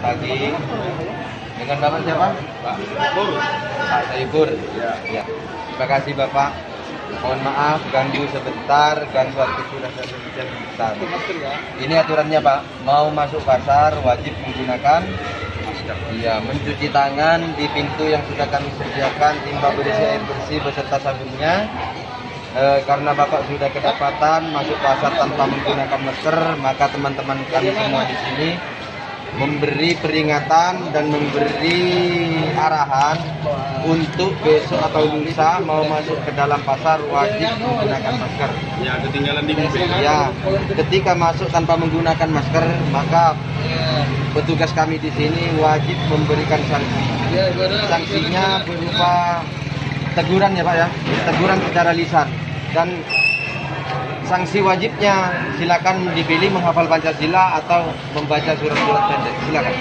pagi. Dengan Bapak siapa? Pak Saibur. Pak Saibur. Ya. Terima kasih Bapak. Mohon maaf ganggu sebentar, ganggu aktivitas sebentar. Ini aturannya Pak. Mau masuk pasar wajib menggunakan masker. Iya, mencuci tangan di pintu yang sudah kami sediakan, timba berisi air bersih beserta sabunnya. Karena Bapak sudah kedapatan masuk pasar tanpa menggunakan masker, maka teman-teman kami semua di sini memberi peringatan dan memberi arahan untuk besok atau lusa mau masuk ke dalam pasar wajib menggunakan masker. Ya, ketinggalan di mobil. Ya, ketika masuk tanpa menggunakan masker, maka petugas kami di sini wajib memberikan sanksi. Sanksinya berupa teguran ya Pak ya, teguran secara lisan. Dan sanksi wajibnya silakan dipilih menghafal Pancasila atau membaca surat-surat pendek. Silakan.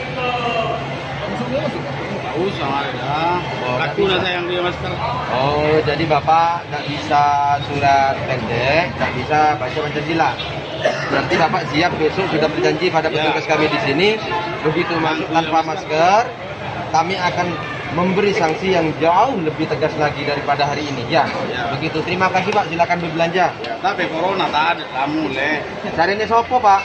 Nggak usah ya. Aku udah sayang dia masker. Oh, jadi Bapak nggak bisa surat pendek, nggak bisa baca Pancasila. Berarti Bapak siap besok sudah berjanji pada petugas kami di sini, begitu masuk tanpa masker, kami akan memberi sanksi yang jauh lebih tegas lagi daripada hari ini. Ya, begitu. Terima kasih Pak, silakan berbelanja. Ya, tapi corona tak ada tamu le. Carinya sopo Pak?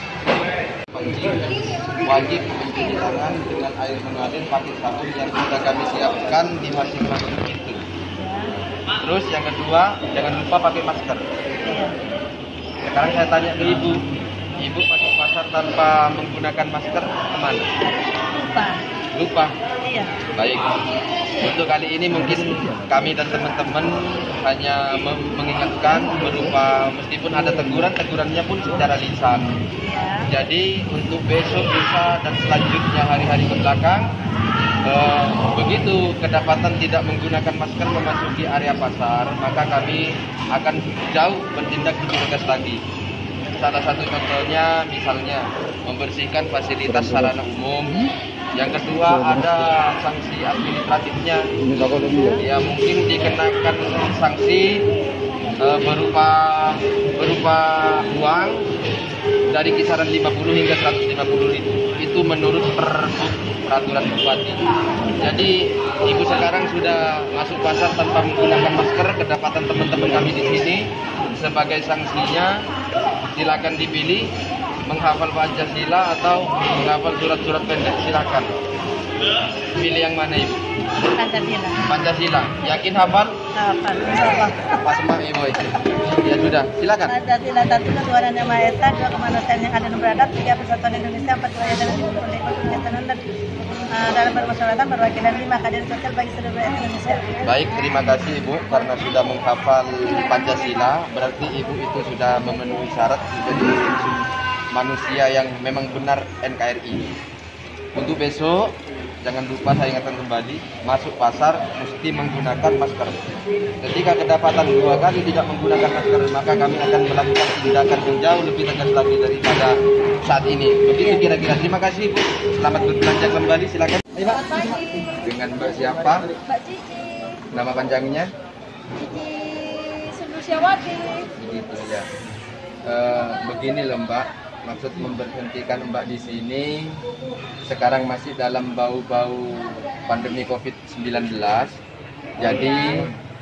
Wajib mencuci tangan dengan air mengalir pakai sabun yang sudah kami siapkan di masing-masing pintu. Terus yang kedua, jangan lupa pakai masker. Sekarang saya tanya ke Ibu, Ibu masuk pasar tanpa menggunakan masker kemana? Lupa? Iya. Baik. Untuk kali ini mungkin kami dan teman-teman hanya mengingatkan berupa meskipun ada tegurannya pun secara lisan. Jadi untuk besok, lusa dan selanjutnya hari-hari kebelakang, begitu kedapatan tidak menggunakan masker memasuki area pasar, maka kami akan jauh bertindak lebih tegas lagi. Salah satu contohnya misalnya membersihkan fasilitas sarana umum. Yang kedua ada sanksi administratifnya. Ya mungkin dikenakan sanksi berupa uang dari kisaran 50 hingga 150 ribu. Itu menurut peraturan bupati. Jadi Ibu sekarang sudah masuk pasar tanpa menggunakan masker, kedapatan teman-teman kami di sini. Sebagai sanksinya silakan dipilih menghafal Pancasila atau menghafal surat-surat pendek. Silakan pilih yang mana Ibu? Pancasila. Pancasila. Yakin hafal? Hafal. Pas semak Ibu itu. Ya sudah, silakan. Pancasila satu Ketuhanan Yang Maha Esa, dua kemanusiaan yang adil dan beradab, tiga persatuan Indonesia, empat kebahagiaan dan kesejahteraan dan dalam bermusyawarah perwakilan, lima keadilan sosial bagi seluruh rakyat Indonesia. Baik, terima kasih Ibu karena sudah menghafal Pancasila. Berarti Ibu itu sudah memenuhi syarat menjadi manusia yang memang benar NKRI. Untuk besok, jangan lupa saya ingatkan kembali, masuk pasar mesti menggunakan masker. Ketika kedapatan 2 kali tidak menggunakan masker, maka kami akan melakukan tindakan yang jauh lebih tegas lagi daripada saat ini. Begitu kira-kira. Terima kasih Ibu. Selamat berbelanja kembali. Silakan. Dengan Mbak siapa? Mbak Cici. Nama panjangnya? Cici Sundusiawati. Begitu ya. Begini loh Mbak. Maksud memberhentikan Mbak di sini sekarang masih dalam bau-bau pandemi COVID-19. Jadi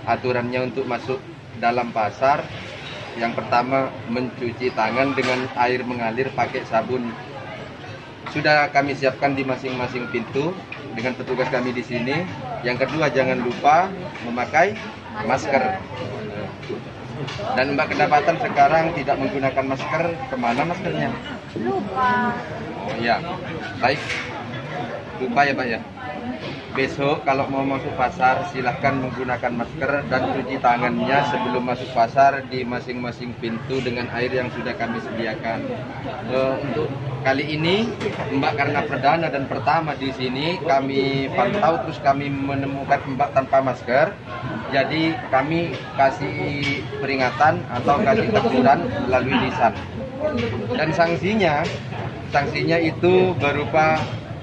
aturannya untuk masuk dalam pasar yang pertama mencuci tangan dengan air mengalir pakai sabun. Sudah kami siapkan di masing-masing pintu dengan petugas kami di sini. Yang kedua jangan lupa memakai masker. Dan Mbak kedapatan sekarang tidak menggunakan masker, kemana maskernya? Lupa. Oh iya, baik. Lupa ya Pak ya. Besok kalau mau masuk pasar silahkan menggunakan masker dan cuci tangannya sebelum masuk pasar di masing-masing pintu dengan air yang sudah kami sediakan. Untuk kali ini Mbak karena perdana dan pertama di sini kami pantau terus kami menemukan Mbak tanpa masker. Jadi kami kasih peringatan atau kasih teguran melalui lisan. Dan sanksinya itu berupa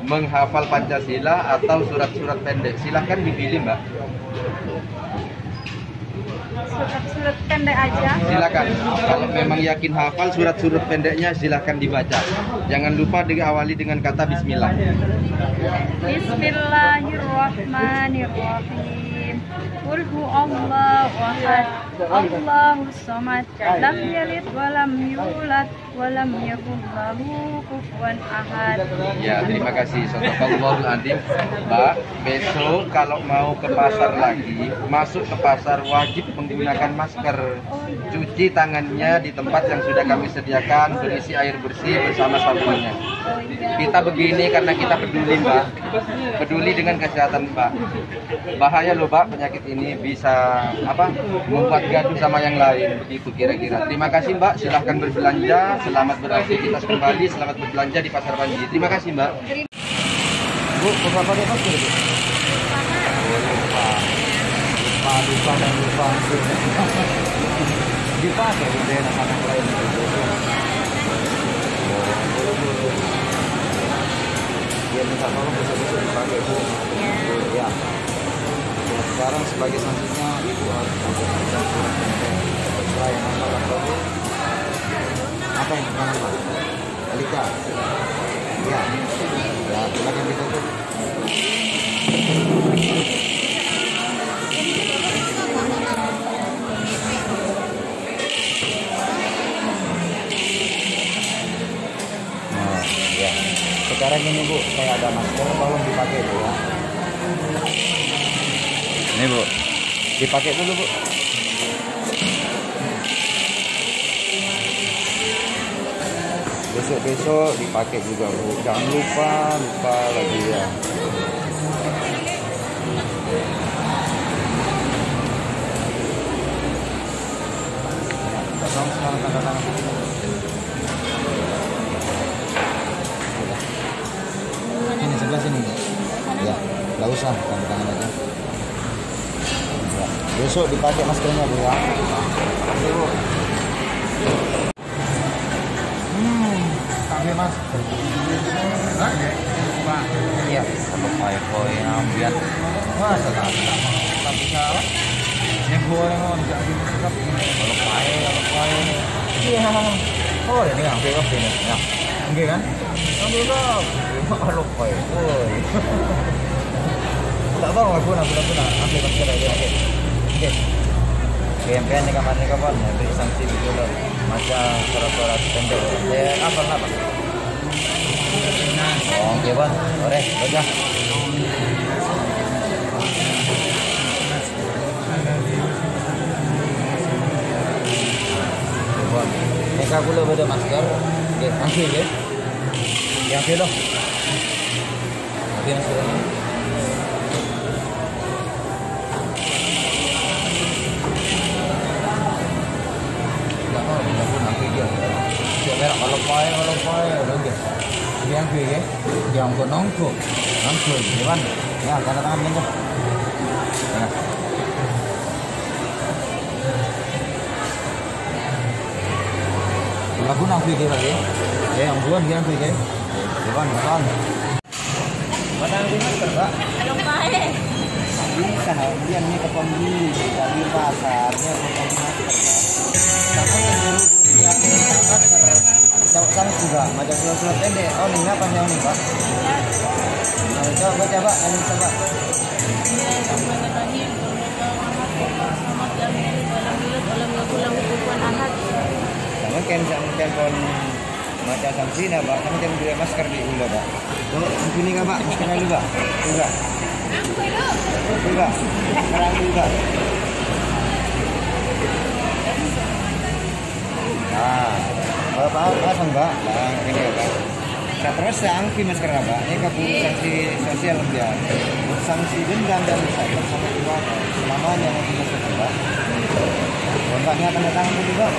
menghafal Pancasila atau surat-surat pendek. Silahkan dipilih Mbak. Surat-surat pendek aja. Silakan. Kalau memang yakin hafal surat-surat pendeknya silakan dibaca. Jangan lupa diawali dengan kata bismillah. Bismillahirrahmanirrahim. Qul huwallahu ahad. Allahus samad. Lam yalid wa lam yulad wa lam yakul lahu kufuwan ahad. Ya, terima kasih. Shadaqallahul adzim. Mbak, besok kalau mau ke pasar lagi, masuk ke pasar wajib menggunakan masker. Cuci tangannya di tempat yang sudah kami sediakan, berisi air bersih bersama sabunnya. Kita begini karena kita peduli, Mbak. Peduli dengan kesehatan Mbak. Bahaya loh, Mbak, penyakit ini bisa membuat gaduh sama yang lain, begitu kira-kira. Terima kasih, Mbak. Silahkan berbelanja. Selamat beraktivitas kembali. Selamat berbelanja di Pasar Panji. Terima kasih, Mbak. Bu, berapa dia masker, Bu? Lupa dan lupa. Dipakai udah anak lain. Dia minta tolong besok-besok dipakai, Bu. Ya. Sekarang sebagai sanksinya Ibu harus mengajukan surat pendek sesuai nama lengkap. Apa yang pertama, Pak? Alika. Ya. Ya, silakan ditutup. Nah, ya. Sekarang ini, Bu, saya ada masker, tolong dipakai, Bu, ya. Ini, Bu, dipakai dulu, Bu. Besok-besok dipakai juga, Bu. Jangan lupa lagi ya. Sekarang tanda tangan. Ini sebelah sini. Ya, nggak usah tanda tangan aja. Besok dipakai maskernya, Bu, ya. Oke, Bu. Pakai masker. Iya, kalau koi ambian. Wah, tak bisa. Ini goreng mau jadi tetap. Kalau koi. Iya. Oh, ini ambil apa ini? Ya. Enggak kan? Ambil apa? Kalau koi. Woi. Tak tahu aku nak ambil masker aja. Oke. Kempen nih kapan beri sanksi dulu macam surat-surat pendek. Apa? Oh, oke, Bang. Boleh, baca. Buat mereka pula pada masker. Oke, ambil ya. Ambil loh. Ambil maskernya. Kalau payah, udah. Yang gue, yang kau nongkrong, gimana? Ya, tanda tangan ini. Ya. Lagu nang gue lagi. Ya, yang buan yang gue. Gimana? Mana yang masker, Pak? Kalau payah. Bisa, dia ini ke pembeli dari pasarnya bukan masker. Tapi yang masker. Sama juga, macam surat pendek. Oh, ini apa yang ini, Pak? Coba baca, Pak. Ini coba. Jangan pun macam sanksi dah, Pak. Kamu jangan beli masker di ulah, Pak. Tuh, ini nggak, Pak? Maskernya juga. Juga. Sekarang juga. Nah. Apa Mbak? Nah, ini ya, Pak. Terus sanksi masker, Pak. Ini kabur sanksi sosial dia. Sanksi denda dan saya sama juga. Selamanya nanti masker, Pak. Kontraknya tanda tangan dulu, Pak.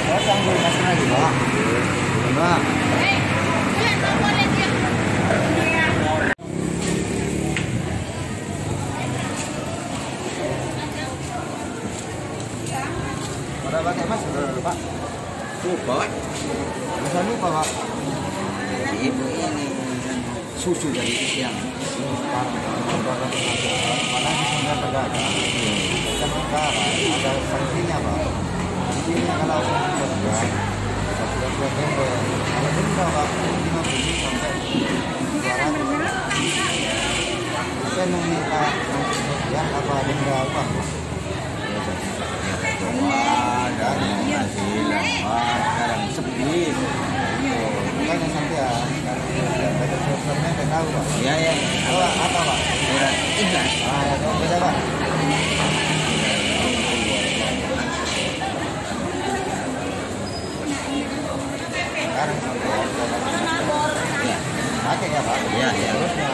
Pasang dulu masker lagi, Pak. Mbak. Pakai masker, Pak. Lupa. Bisa lupa, Pak. ibu ini susu dari yang mana di sini pedagang kan sekarang ada sanksinya pak. Jadi kalau pedagang sudah denda, kalau denda pak 50 sampai 200. Saya meminta ya apa denda apa? wah dari masih lama sekarang sepi. Makanya nanti ya ada programnya saya tahu pak. Ya ya Apa pak? surat ikhlas. Ya beda pak. Sekarang sampai Ya pakai ya pak. ya ya. Terusnya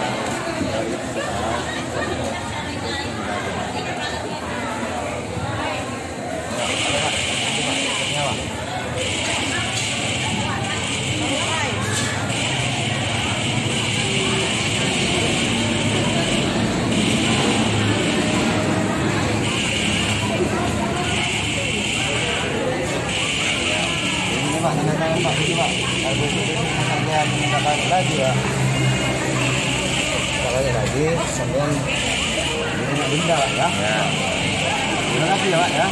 ini pak, tanda tangan pak, ini pak. Kalau besok sampean minta balik lagi ya. Minta balik lagi, sampean ini denda pak ya. Ya. Terima kasih ya pak ya.